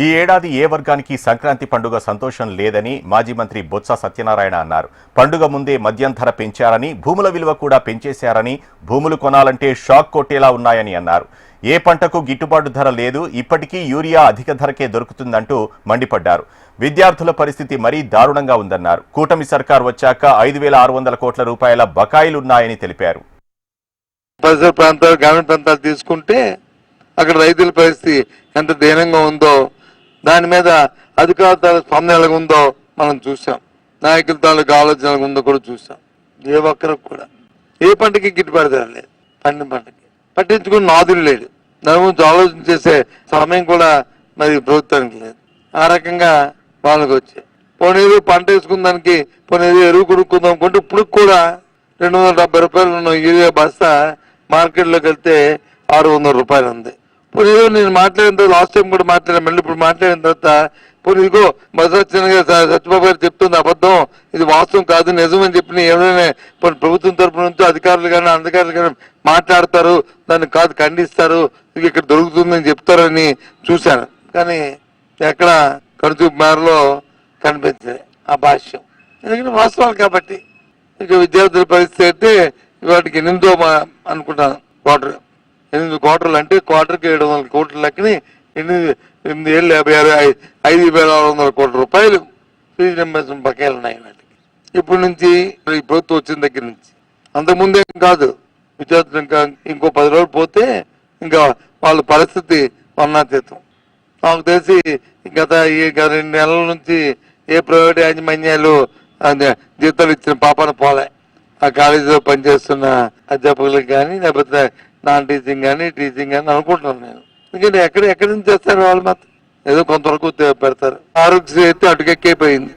ఈ ఏడాది ఏ వర్గానికి సంక్రాంతి పండుగ సంతోషం లేదని మాజీ మంత్రి బొత్స సత్యనారాయణ అన్నారు. పండుగ ముందే మద్యం ధర పెంచారని, భూముల విలువ కూడా పెంచేశారని, భూములు కొనాలంటే షాక్ కొట్టేలా ఉన్నాయని అన్నారు. ఏ పంటకు గిట్టుబాటు ధర లేదు, ఇప్పటికీ యూరియా అధిక ధరకే దొరుకుతుందంటూ మండిపడ్డారు. విద్యార్థుల పరిస్థితి మరీ దారుణంగా ఉందన్నారు. కూటమి సర్కార్ వచ్చాక 5,600 కోట్ల రూపాయల బకాయిలున్నాయని తెలిపారు. పరిసర ప్రాంతాలు, గ్రామీణ ప్రాంతాలు తీసుకుంటే అక్కడ రైతుల పరిస్థితి ఎంత దీనంగా ఉందో, దాని మీద అధికారుల స్పందన ఎలాగ ఉందో మనం చూసాం. నాయకుల తాలూకు ఆలోచన ఎలాగ ఉందో కూడా చూసాం. ఏ ఒక్కరికి కూడా ఏ పంటకి గిట్టుబాటు ధర లేదు. పండిన పంటకి పట్టించుకుని నాదులు లేడు. దాని గురించి ఆలోచన చేసే సమయం కూడా మరి ప్రభుత్వానికి లేదు. ఆ రకంగా వాళ్ళకి వచ్చాయి. పోనీ పంట వేసుకున్న దానికి పోనీ ఎరువు కొనుక్కుందాం అనుకుంటే ఇప్పుడు కూడా 270 రూపాయలు ఉన్న యూరియా బస్తా మార్కెట్లోకి వెళ్తే 600 రూపాయలు ఉంది. పోనీ నేను మాట్లాడిన తర్వాత లాస్ట్ టైం కూడా మాట్లాడాను, మళ్ళీ ఇప్పుడు మాట్లాడిన తర్వాత పోనీ ఇదిగో సత్యబాబు గారు చెప్తుంది అబద్ధం, ఇది వాస్తవం కాదు, నిజం అని చెప్పిన ఎవరైనా ప్రభుత్వం తరపు నుంచి అధికారులు కానీ అధికారులు కానీ మాట్లాడతారు, దాన్ని కాదు ఖండిస్తారు, ఇది ఇక్కడ దొరుకుతుందని చెప్తారని చూశాను. కానీ ఎక్కడ కనుచూపు మేరలో కనిపించే ఆ భాష్యం. ఎందుకంటే వాస్తవాలు కాబట్టి. ఇక విద్యార్థుల పరిస్థితి అయితే వాటికి 8 అనుకుంటాను క్వార్టర్, 8 క్వార్టర్లు అంటే క్వార్టర్కి 700 కోట్ల లెక్కని 5,600 కోట్ల రూపాయలు ఫీజు రింబర్స్మెంట్ బకాయిలు ఉన్నాయి వాటికి. ఇప్పటి నుంచి ఈ ప్రభుత్వం వచ్చిన దగ్గర నుంచి అంతకుముందేం కాదు. విద్యార్థులు ఇంకా ఇంకో 10 రోజులు పోతే ఇంకా వాళ్ళ పరిస్థితి వర్ణాతీతం. నాకు తెలిసి గత 2 నెలల నుంచి ఏ ప్రైవేట్ యాజమాన్యాలు జీతాలు ఇచ్చిన పాపన పోలే. ఆ కాలేజీలో పనిచేస్తున్న అధ్యాపకులకు కానీ లేకపోతే నాన్ టీచింగ్ కానీ టీచింగ్ కానీ అనుకుంటున్నాను నేను. ఎందుకంటే ఎక్కడి నుంచి చేస్తారు వాళ్ళు మాత్రం ఏదో కొంతవరకు పెడతారు. ఆరోగ్యశ్రీ అయితే అటుకెక్కిపోయింది.